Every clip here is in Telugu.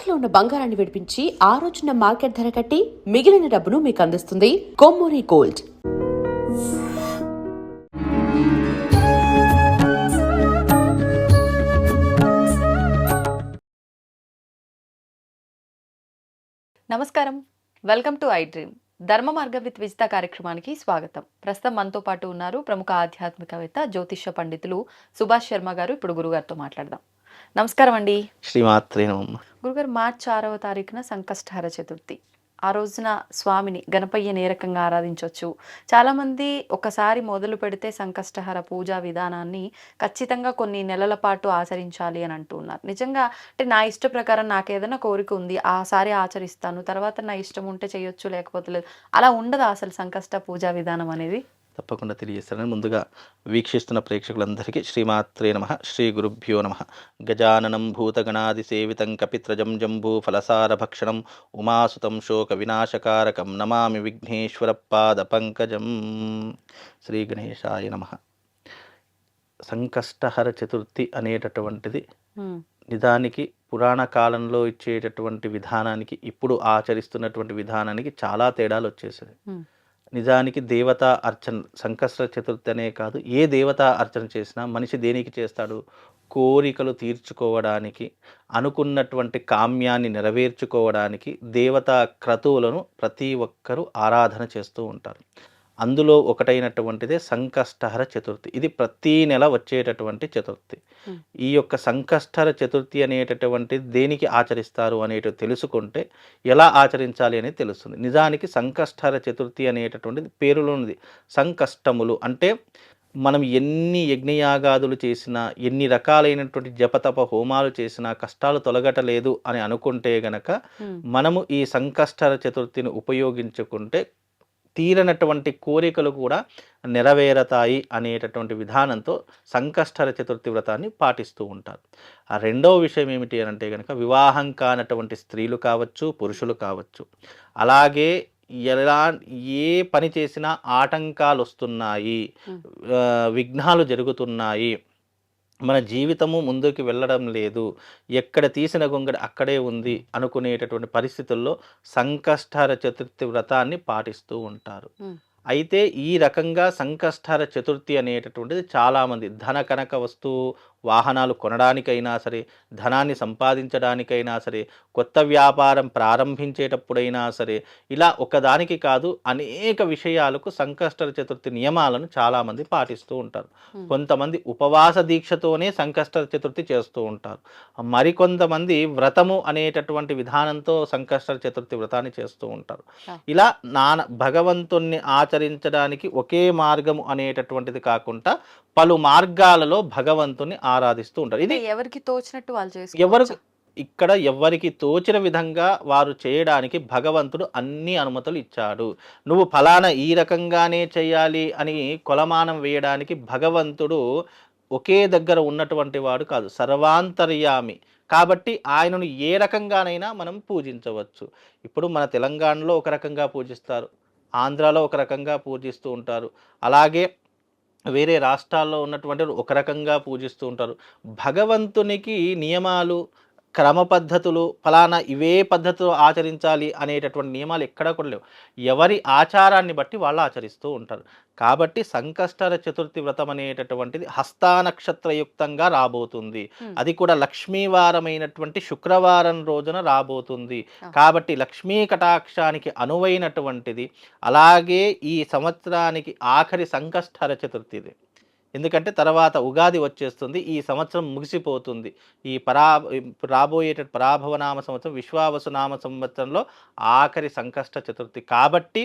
తాకట్టులో ఉన్న బంగారాన్ని విడిపించి ఆ రోజున మార్కెట్ ధర కట్టి మిగిలిన డబ్బును మీకు అందిస్తుంది కొమ్మూరి గోల్డ్. నమస్కారం, వెల్కమ్ టు ఐ డ్రీమ్. ధర్మ మార్గం విత్ విజిత కార్యక్రమానికి స్వాగతం. ప్రస్తుతం మనతో పాటు ఉన్నారు ప్రముఖ ఆధ్యాత్మికవేత్త జ్యోతిష్య పండితులు సుభాష్ శర్మ గారు. ఇప్పుడు గురుగారితో మాట్లాడదాం. నమస్కారం అండి. శ్రీమాత్రే నమః. గురుగారు, మార్చి 6వ తారీఖున సంకష్టహర చతుర్థి. ఆ రోజున స్వామిని గణపయ్యని ఏ రకంగా ఆరాధించవచ్చు? చాలామంది ఒకసారి మొదలు పెడితే సంకష్టహర పూజా విధానాన్ని ఖచ్చితంగా కొన్ని నెలల పాటు ఆచరించాలి అని అంటున్నారు. నిజంగా అంటే నా ఇష్ట ప్రకారం నాకు ఏదైనా కోరిక ఉంది, ఆసారి ఆచరిస్తాను, తర్వాత నా ఇష్టం ఉంటే చేయొచ్చు, లేకపోతే లేదు, అలా ఉండదా అసలు సంకష్ట పూజా విధానం అనేది? తప్పకుండా తెలియజేస్తానని ముందుగా వీక్షిస్తున్న ప్రేక్షకులందరికీ శ్రీమాత్రే నమః, శ్రీ గురుభ్యో నమః. గజాననం భూతగణాది సేవితం కపిత్రజం జంబూ ఫలసార భక్షణం ఉమాసుతం శోక వినాశకారకం నమామి విఘ్నేశ్వర పాద పంకజం. శ్రీ గణేశాయ నమః. సంకష్టహర చతుర్థి అనేటటువంటిది నిజానికి పురాణ కాలంలో ఇచ్చేటటువంటి విధానానికి ఇప్పుడు ఆచరిస్తున్నటువంటి విధానానికి చాలా తేడాలు వచ్చేసాయి. నిజానికి దేవతా అర్చన సంకష్ట చతుర్థి అనే కాదు, ఏ దేవతా అర్చన చేసినా మనిషి దేనికి చేస్తాడు? కోరికలు తీర్చుకోవడానికి, అనుకున్నటువంటి కామ్యాన్ని నెరవేర్చుకోవడానికి దేవతా క్రతువులను ప్రతి ఒక్కరూ ఆరాధన చేస్తూ ఉంటారు. అందులో ఒకటైనటువంటిదే సంకష్టహర చతుర్థి. ఇది ప్రతీ నెల వచ్చేటటువంటి చతుర్థి. ఈ యొక్క సంకష్టహర చతుర్థి అనేటటువంటిది దేనికి ఆచరిస్తారు అనేటి తెలుసుకుంటే ఎలా ఆచరించాలి అనేది తెలుస్తుంది. నిజానికి సంకష్టహర చతుర్థి అనేటటువంటిది పేరులోనిది. సంకష్టములు అంటే మనం ఎన్ని యజ్ఞయాగాదులు చేసినా, ఎన్ని రకాలైనటువంటి జపతప హోమాలు చేసినా కష్టాలు తొలగటలేదు అని అనుకుంటే గనక మనము ఈ సంకష్టహర చతుర్థిని ఉపయోగించుకుంటే తీరనటువంటి కోరికలు కూడా నెరవేరతాయి అనేటటువంటి విధానంతో సంకష్టహర చతుర్థి వ్రతాన్ని పాటిస్తూ ఉంటారు. ఆ రెండవ విషయం ఏమిటి అని అంటే కనుక వివాహం కానటువంటి స్త్రీలు కావచ్చు, పురుషులు కావచ్చు, అలాగే ఏ పని చేసినా ఆటంకాలు వస్తున్నాయి, విఘ్నాలు జరుగుతున్నాయి, మన జీవితము ముందుకు వెళ్ళడం లేదు, ఎక్కడ తీసిన గొంగడి అక్కడే ఉంది అనుకునేటటువంటి పరిస్థితుల్లో సంకష్టహర చతుర్థి వ్రతాన్ని పాటిస్తూ ఉంటారు. అయితే ఈ రకంగా సంకష్టహర చతుర్థి అనేటటువంటిది చాలామంది ధన కనక వస్తువు వాహనాలు కొనడానికైనా సరే, ధనాన్ని సంపాదించడానికైనా సరే, కొత్త వ్యాపారం ప్రారంభించేటప్పుడైనా సరే, ఇలా ఒకదానికి కాదు అనేక విషయాలకు సంకష్టహర చతుర్థి నియమాలను చాలామంది పాటిస్తూ ఉంటారు. కొంతమంది ఉపవాస దీక్షతోనే సంకష్టహర చతుర్థి చేస్తూ ఉంటారు. మరికొంతమంది వ్రతము అనేటటువంటి విధానంతో సంకష్టహర చతుర్థి వ్రతాన్ని చేస్తూ ఉంటారు. ఇలా భగవంతుణ్ణి ఆచరించడానికి ఒకే మార్గము అనేటటువంటిది కాకుండా పలు మార్గాలలో భగవంతుని ఆరాధిస్తూ ఉంటారు. ఇది ఎవరికి తోచినట్టు వాళ్ళు ఎవరికి తోచిన విధంగా వారు చేయడానికి భగవంతుడు అన్ని అనుమతులు ఇచ్చాడు. నువ్వు ఫలానా ఈ రకంగానే చేయాలి అని కొలమానం వేయడానికి భగవంతుడు ఒకే దగ్గర ఉన్నటువంటి వాడు కాదు, సర్వాంతర్యామి. కాబట్టి ఆయనను ఏ రకంగానైనా మనం పూజించవచ్చు. ఇప్పుడు మన తెలంగాణలో ఒక రకంగా పూజిస్తారు, ఆంధ్రాలో ఒక రకంగా పూజిస్తూ ఉంటారు, అలాగే వేరే రాష్ట్రాల్లో ఉన్నటువంటి ఒక రకంగా పూజిస్తూ ఉంటారు. భగవంతునికి నియమాలు, క్రమ పద్ధతులు, ఫలానా ఇవే పద్ధతులు ఆచరించాలి అనేటటువంటి నియమాలు ఎక్కడా కూడా లేవు. ఎవరి ఆచారాన్ని బట్టి వాళ్ళు ఆచరిస్తూ ఉంటారు. కాబట్టి సంకష్టహర చతుర్థి వ్రతం అనేటటువంటిది హస్తా నక్షత్రయుక్తంగా రాబోతుంది. అది కూడా లక్ష్మీవారమైనటువంటి శుక్రవారం రోజున రాబోతుంది. కాబట్టి లక్ష్మీ కటాక్షానికి అనువైనటువంటిది. అలాగే ఈ సంవత్సరానికి ఆఖరి సంకష్టహర చతుర్థిది. ఎందుకంటే తర్వాత ఉగాది వచ్చేస్తుంది, ఈ సంవత్సరం ముగిసిపోతుంది. ఈ రాబోయేట పరాభవనామ సంవత్సరం విశ్వావసునామ సంవత్సరంలో ఆఖరి సంకష్ట చతుర్థి. కాబట్టి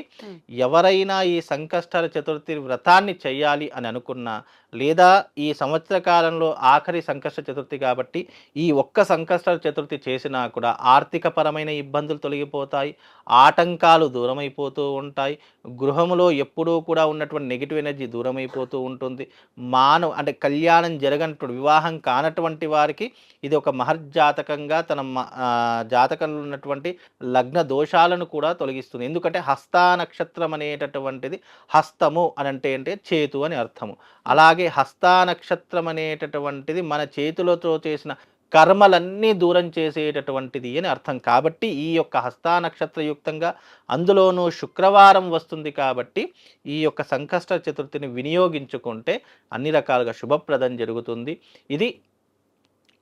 ఎవరైనా ఈ సంకష్టహర చతుర్థి వ్రతాన్ని చేయాలి అని అనుకున్నా, లేదా ఈ సంవత్సర కాలంలో ఆఖరి సంకష్ట చతుర్థి కాబట్టి ఈ ఒక్క సంకష్టహర చతుర్థి చేసినా కూడా ఆర్థికపరమైన ఇబ్బందులు తొలగిపోతాయి, ఆటంకాలు దూరమైపోతూ ఉంటాయి, గృహంలో ఎప్పుడూ కూడా ఉన్నటువంటి నెగిటివ్ ఎనర్జీ దూరమైపోతూ ఉంటుంది. అంటే కళ్యాణం జరగనటువంటి, వివాహం కానటువంటి వారికి ఇది ఒక మహర్జాతకంగా తన జాతకంలో ఉన్నటువంటి లగ్న దోషాలను కూడా తొలగిస్తుంది. ఎందుకంటే హస్తా నక్షత్రం అనేటటువంటిది, హస్తము అని అంటే చేతు అని అర్థము. అలాగే హస్తా నక్షత్రం అనేటటువంటిది మన చేతులతో చేసిన కర్మలన్నీ దూరం చేసేటటువంటిది అని అర్థం. కాబట్టి ఈ యొక్క హస్తా నక్షత్రయుక్తంగా అందులోనూ శుక్రవారం వస్తుంది కాబట్టి ఈ యొక్క సంకష్ట చతుర్థిని వినియోగించుకుంటే అన్ని రకాలుగా శుభప్రదం జరుగుతుంది. ఇది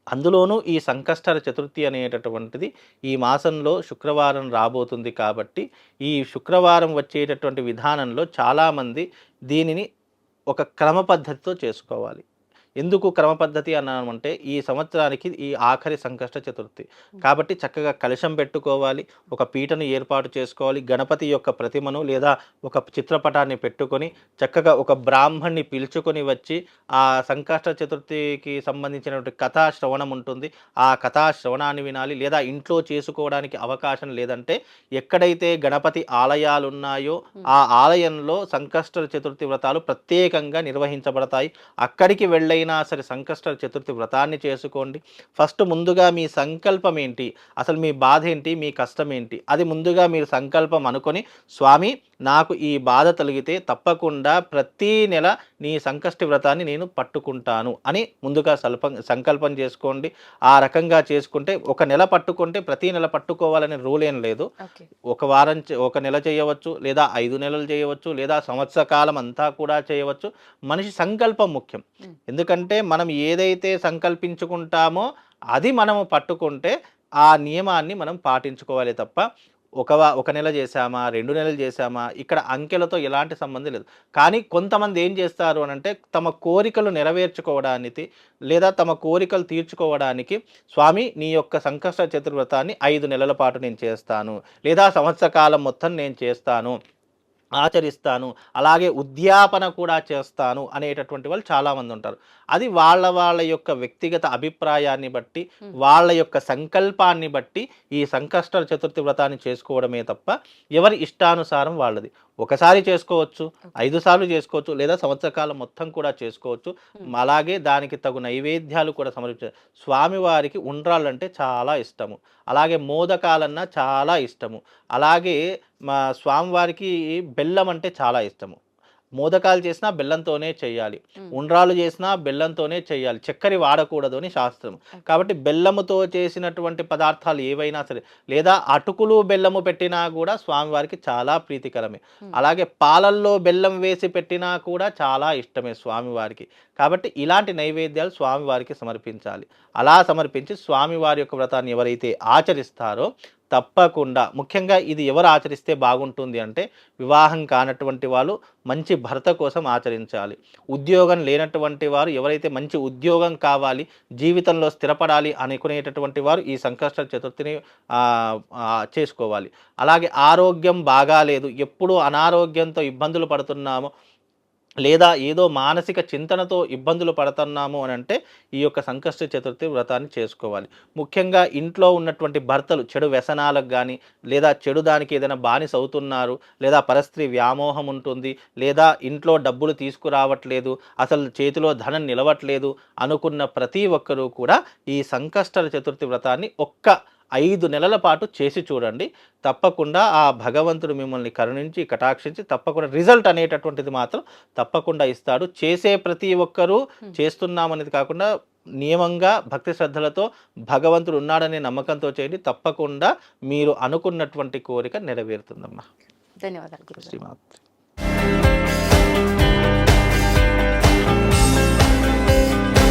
అందులోనూ ఈ సంకష్టహర చతుర్థి అనేటటువంటిది ఈ మాసంలో శుక్రవారం రాబోతుంది కాబట్టి ఈ శుక్రవారం వచ్చేటటువంటి విధానంలో చాలామంది దీనిని ఒక క్రమ పద్ధతితో చేసుకోవాలి. ఎందుకు క్రమ పద్ధతి అన్నామంటే ఈ సంవత్సరానికి ఈ ఆఖరి సంకష్ట చతుర్థి కాబట్టి చక్కగా కలశం పెట్టుకోవాలి, ఒక పీటను ఏర్పాటు చేసుకోవాలి, గణపతి యొక్క ప్రతిమను లేదా ఒక చిత్రపటాన్ని పెట్టుకొని చక్కగా ఒక బ్రాహ్మణ్ణి పిలుచుకొని వచ్చి ఆ సంకష్ట చతుర్థికి సంబంధించినటువంటి కథా శ్రవణం ఉంటుంది, ఆ కథా శ్రవణాన్ని వినాలి. లేదా ఇంట్లో చేసుకోవడానికి అవకాశం లేదంటే ఎక్కడైతే గణపతి ఆలయాలు ఉన్నాయో ఆ ఆలయంలో సంకష్ట చతుర్థి వ్రతాలు ప్రత్యేకంగా నిర్వహించబడతాయి. అక్కడికి వెళ్ళైనా సరే సంకష్ట చతుర్థి వ్రతాన్ని చేసుకోండి. ఫస్ట్ ముందుగా మీ సంకల్పం ఏంటి, అసలు మీ బాధ ఏంటి, మీ కష్టం ఏంటి, అది ముందుగా మీరు సంకల్పం అనుకొని స్వామి నాకు ఈ బాధ తొలగితే తప్పకుండా ప్రతి నెల నీ సంకష్టి వ్రతాన్ని నేను పట్టుకుంటాను అని ముందుగా సంకల్పం చేసుకోండి. ఆ రకంగా చేసుకుంటే ఒక నెల పట్టుకుంటే ప్రతి నెల పట్టుకోవాలనే రూల్ ఏం లేదు. ఒక వారం ఒక నెల చేయవచ్చు, లేదా 5 నెలలు చేయవచ్చు, లేదా సంవత్సర కాలం అంతా కూడా చేయవచ్చు. మనిషి సంకల్పం ముఖ్యం. ఎందుకంటే మనం ఏదైతే సంకల్పించుకుంటామో అది మనము పట్టుకుంటే ఆ నియమాన్ని మనం పాటించుకోవాలి తప్ప ఒక నెల చేశామా 2 నెలలు చేశామా ఇక్కడ అంకెలతో ఎలాంటి సంబంధం లేదు. కానీ కొంతమంది ఏం చేస్తారు అని అంటే తమ కోరికలు నెరవేర్చుకోవడానికి లేదా తమ కోరికలు తీర్చుకోవడానికి స్వామి నీ యొక్క సంకష్ట చతుర్వ్రతాన్ని 5 నెలల పాటు నేను చేస్తాను, లేదా సంవత్సర కాలం మొత్తం నేను చేస్తాను, ఆచరిస్తాను, అలాగే ఉద్యాపన కూడా చేస్తాను అనేటటువంటి వాళ్ళు చాలామంది ఉంటారు. అది వాళ్ళ యొక్క వ్యక్తిగత అభిప్రాయాన్ని బట్టి వాళ్ళ యొక్క సంకల్పాన్ని బట్టి ఈ సంకష్ట చతుర్థి వ్రతాన్ని చేసుకోవడమే తప్ప ఎవరి ఇష్టానుసారం వాళ్ళది. ఒకసారి చేసుకోవచ్చు, 5 సార్లు చేసుకోవచ్చు, లేదా సంవత్సర కాలం మొత్తం కూడా చేసుకోవచ్చు. అలాగే దానికి తగు నైవేద్యాలు కూడా సమర్పించారు. స్వామివారికి ఉండ్రాళ్ళంటే చాలా ఇష్టము, అలాగే మోదకాలన్నా చాలా ఇష్టము, అలాగే మా స్వామివారికి బెల్లం అంటే చాలా ఇష్టము. మోదకాలు చేసినా బెల్లంతోనే చేయాలి, ఉండ్రాలు చేసినా బెల్లంతోనే చేయాలి, చక్కెర వాడకూడదు అని శాస్త్రం. కాబట్టి బెల్లముతో చేసినటువంటి పదార్థాలు ఏవైనా సరే, లేదా అటుకులు బెల్లము పెట్టినా కూడా స్వామివారికి చాలా ప్రీతికరమే. అలాగే పాలల్లో బెల్లం వేసి పెట్టినా కూడా చాలా ఇష్టమే స్వామివారికి. కాబట్టి ఇలాంటి నైవేద్యాలు స్వామివారికి సమర్పించాలి. అలా సమర్పించి స్వామివారి యొక్క వ్రతాన్ని ఎవరైతే ఆచరిస్తారో తప్పకుండా, ముఖ్యంగా ఇది ఎవరు ఆచరిస్తే బాగుంటుంది అంటే వివాహం కానటువంటి వాళ్ళు మంచి భర్త కోసం ఆచరించాలి. ఉద్యోగం లేనటువంటి వారు ఎవరైతే మంచి ఉద్యోగం కావాలి, జీవితంలో స్థిరపడాలి అనుకునేటటువంటి వారు ఈ సంకష్ట చతుర్థిని చేసుకోవాలి. అలాగే ఆరోగ్యం బాగాలేదు, ఎప్పుడూ అనారోగ్యంతో ఇబ్బందులు పడుతున్నాము, లేదా ఏదో మానసిక చింతనతో ఇబ్బందులు పడుతున్నాము అని అంటే ఈ యొక్క సంకష్ట చతుర్థి వ్రతాన్ని చేసుకోవాలి. ముఖ్యంగా ఇంట్లో ఉన్నటువంటి భర్తలు చెడు వ్యసనాలకు కానీ, లేదా చెడు దానికి ఏదైనా బానిస అవుతున్నారు, లేదా పరస్త్రీ వ్యామోహం ఉంటుంది, లేదా ఇంట్లో డబ్బులు తీసుకురావట్లేదు, అసలు చేతిలో ధనం నిలవట్లేదు అనుకున్న ప్రతి ఒక్కరూ కూడా ఈ సంకష్ట చతుర్థి వ్రతాన్ని 5 నెలల పాటు చేసి చూడండి. తప్పకుండా ఆ భగవంతుడు మిమ్మల్ని కరుణించి కటాక్షించి తప్పకుండా రిజల్ట్ అనేటటువంటిది మాత్రం తప్పకుండా ఇస్తాడు. చేసే ప్రతి ఒక్కరూ చేస్తున్నామనేది కాకుండా నియమంగా భక్తి శ్రద్ధలతో భగవంతుడు ఉన్నాడనే నమ్మకంతో చేయండి. తప్పకుండా మీరు అనుకున్నటువంటి కోరిక నెరవేరుతుందమ్మా. ధన్యవాదాలు గురుగారు. శ్రీమాత్రే.